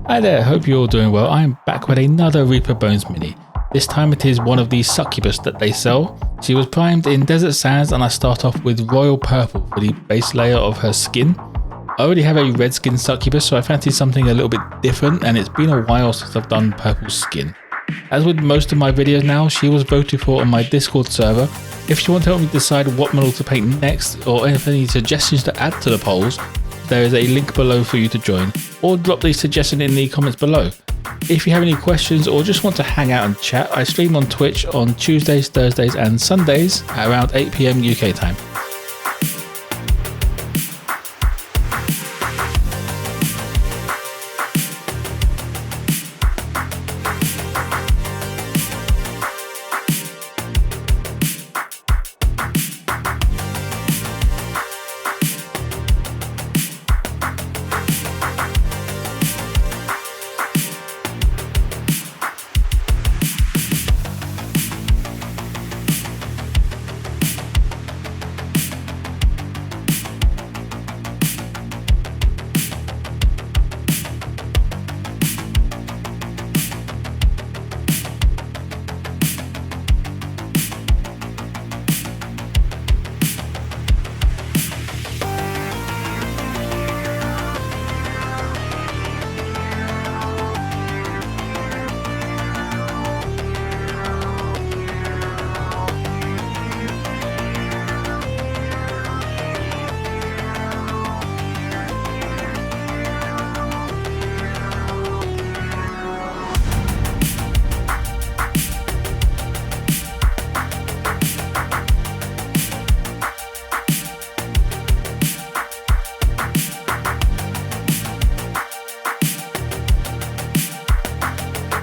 Hi there, hope you're all doing well. I am back with another Reaper Bones mini. This time it is one of the Succubus that they sell. She was primed in Desert Sands and I start off with Royal Purple for the base layer of her skin. I already have a red skin Succubus, so I fancy something a little bit different, and it's been a while since I've done purple skin. As with most of my videos now, she was voted for on my Discord server. If you want to help me decide what model to paint next, or if any suggestions to add to the polls, there is a link below for you to join, or drop the suggestion in the comments below. If you have any questions or just want to hang out and chat, I stream on Twitch on Tuesdays, Thursdays and Sundays at around 8 PM UK time.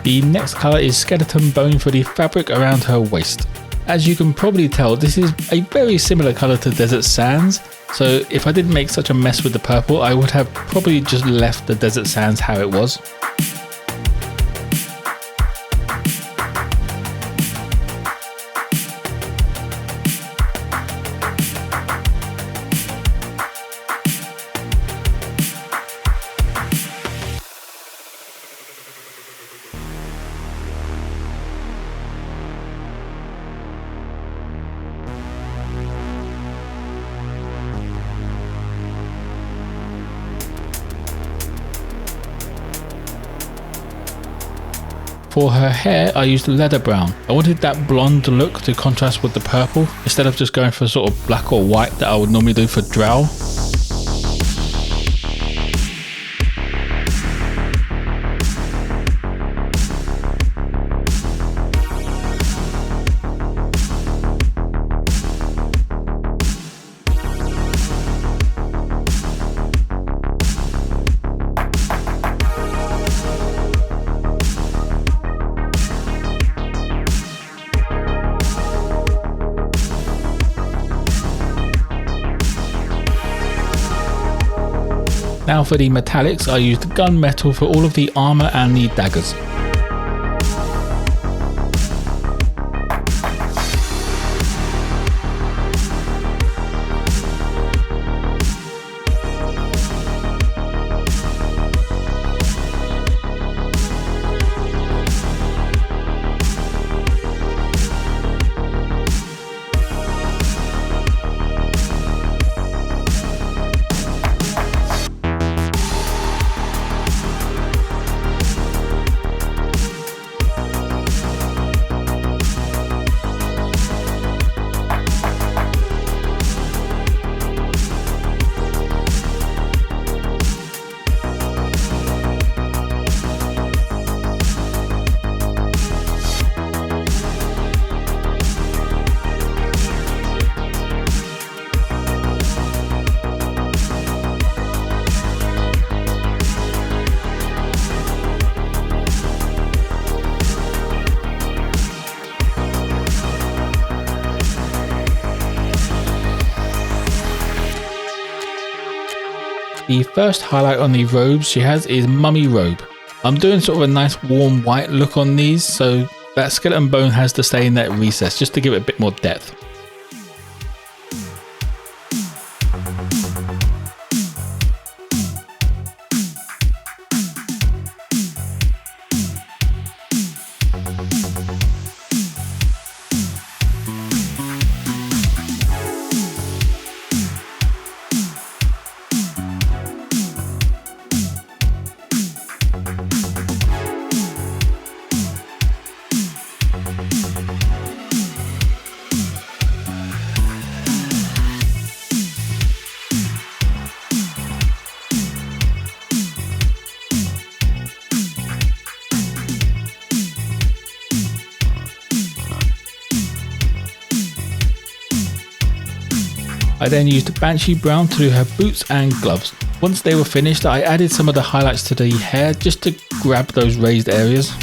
The next colour is Skeleton Bone for the fabric around her waist. As you can probably tell, this is a very similar colour to Desert Sands, so if I didn't make such a mess with the purple, I would have probably just left the Desert Sands how it was. For her hair, I used leather brown. I wanted that blonde look to contrast with the purple, instead of just going for sort of black or white that I would normally do for Drow. Now for the metallics, I used gunmetal for all of the armour and the daggers. The first highlight on the robes she has is Mummy Robe. I'm doing sort of a nice warm white look on these, so that skeleton bone has to stay in that recess just to give it a bit more depth. I then used Banshee Brown to do her boots and gloves. Once they were finished, I added some of the highlights to the hair just to grab those raised areas.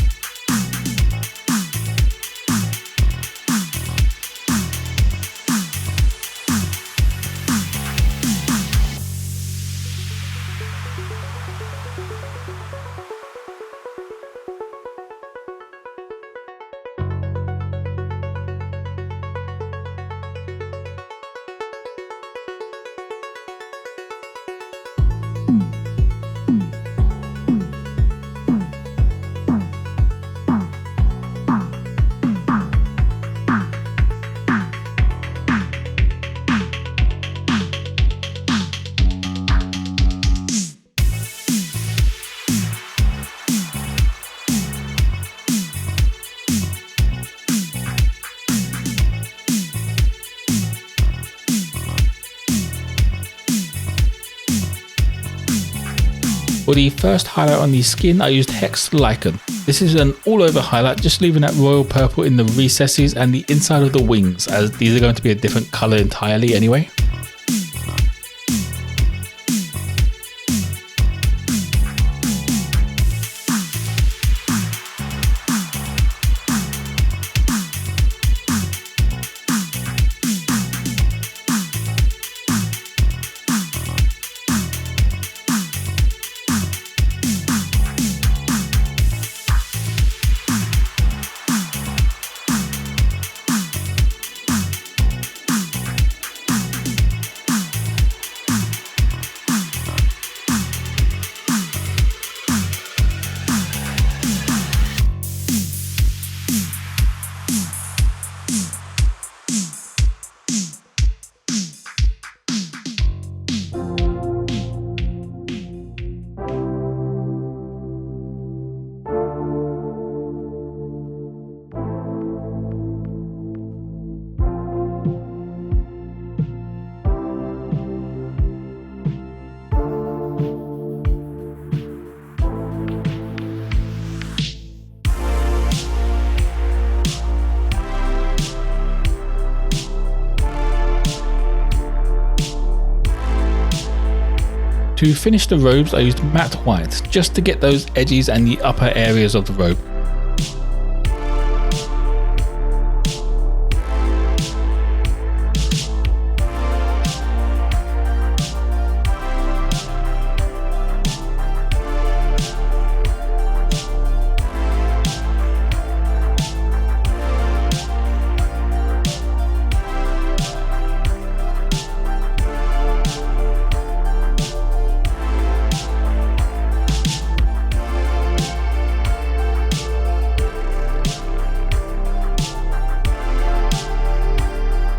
For the first highlight on the skin, I used Hex Lichen. This is an all over highlight, just leaving that royal purple in the recesses and the inside of the wings, as these are going to be a different colour entirely anyway. To finish the robes, I used matte white just to get those edges and the upper areas of the robe.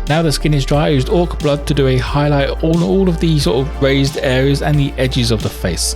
Now the skin is dry, I used Orc Blood to do a highlight on all of the sort of raised areas and the edges of the face.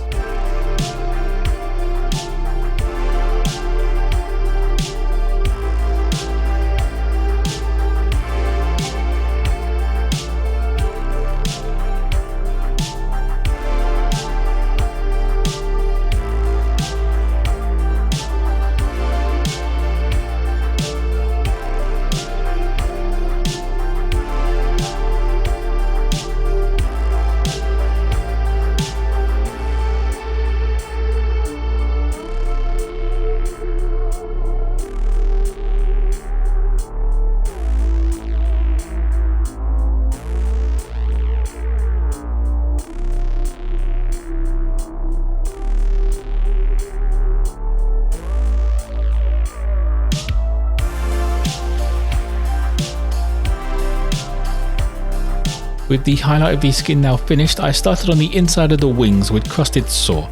With the highlight of the skin now finished, I started on the inside of the wings with Crusted Saw.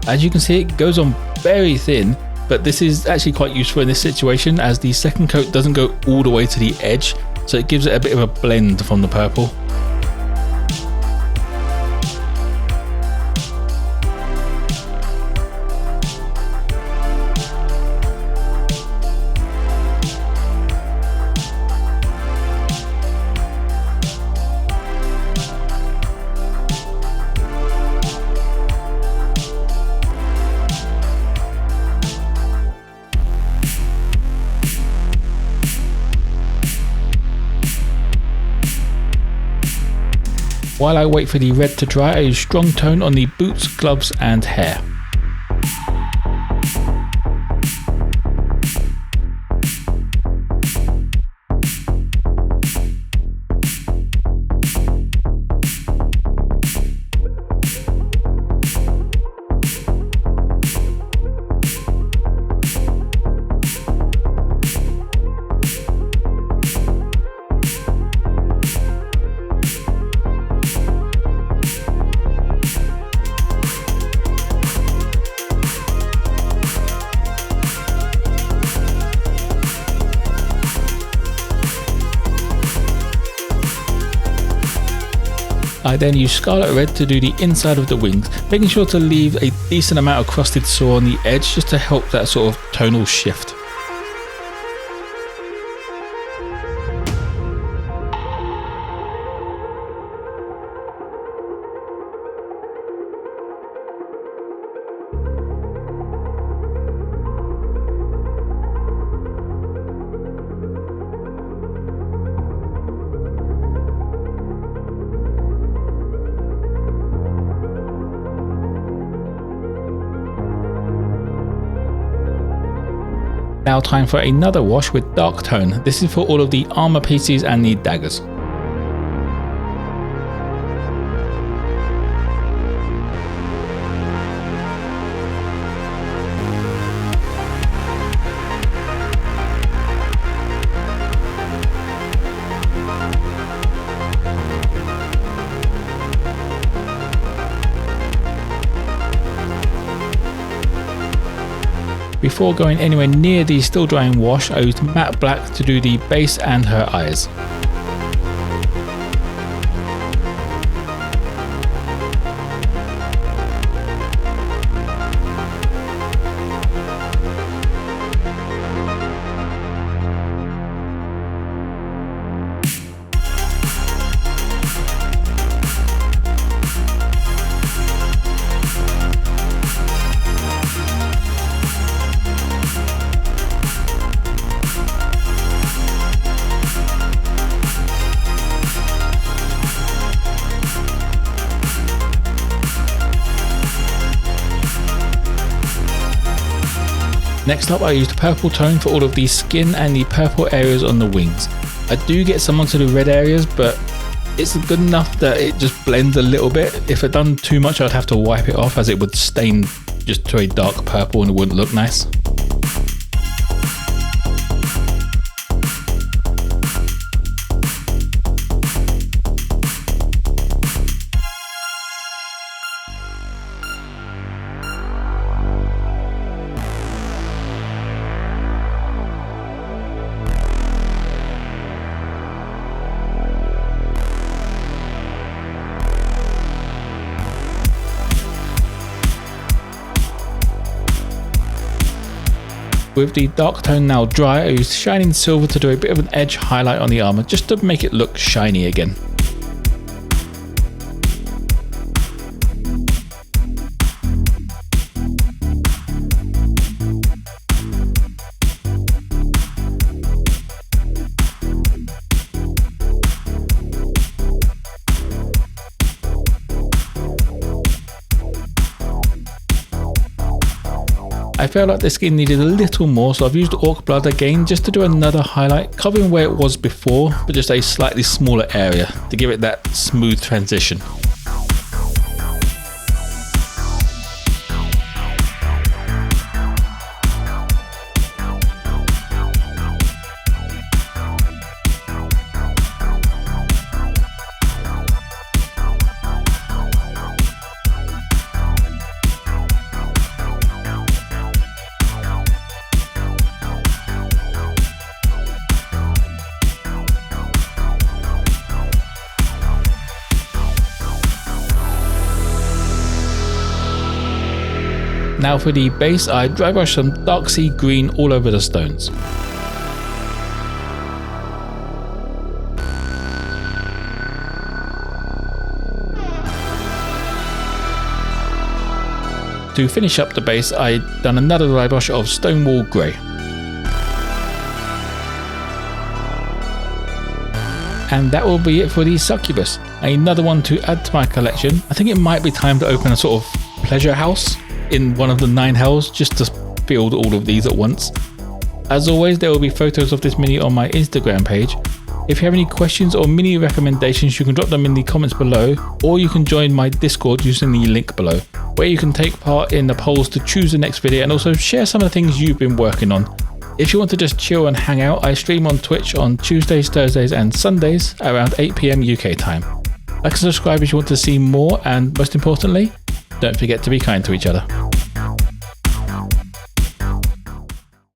As you can see, it goes on very thin, but this is actually quite useful in this situation as the second coat doesn't go all the way to the edge, so it gives it a bit of a blend from the purple. While I wait for the red to dry, I use strong tone on the boots, gloves and hair. I then use scarlet red to do the inside of the wings, making sure to leave a decent amount of crusted saw on the edge just to help that sort of tonal shift. Now time for another wash with dark tone. This is for all of the armor pieces and the daggers. Before going anywhere near the still drying wash, I used matte black to do the base and her eyes. Next up, I used purple tone for all of the skin and the purple areas on the wings. I do get some onto the red areas, but it's good enough that it just blends a little bit. If I'd done too much, I'd have to wipe it off as it would stain just to a dark purple and it wouldn't look nice. With the dark tone now dry, I used shining silver to do a bit of an edge highlight on the armor just to make it look shiny again. I felt like the skin needed a little more, so I've used orc blood again just to do another highlight, covering where it was before, but just a slightly smaller area to give it that smooth transition. Now for the base, I dry brush some dark sea green all over the stones. To finish up the base, I done another dry brush of Stonewall Grey. And that will be it for the Succubus. Another one to add to my collection. I think it might be time to open a sort of pleasure house in one of the 9 hells just to field all of these at once. As always, there will be photos of this mini on my Instagram page. If you have any questions or mini recommendations, you can drop them in the comments below, or you can join my Discord using the link below, where you can take part in the polls to choose the next video and also share some of the things you've been working on. If you want to just chill and hang out, I stream on Twitch on Tuesdays, Thursdays and Sundays around 8 PM UK time. Like and subscribe if you want to see more, and most importantly, don't forget to be kind to each other.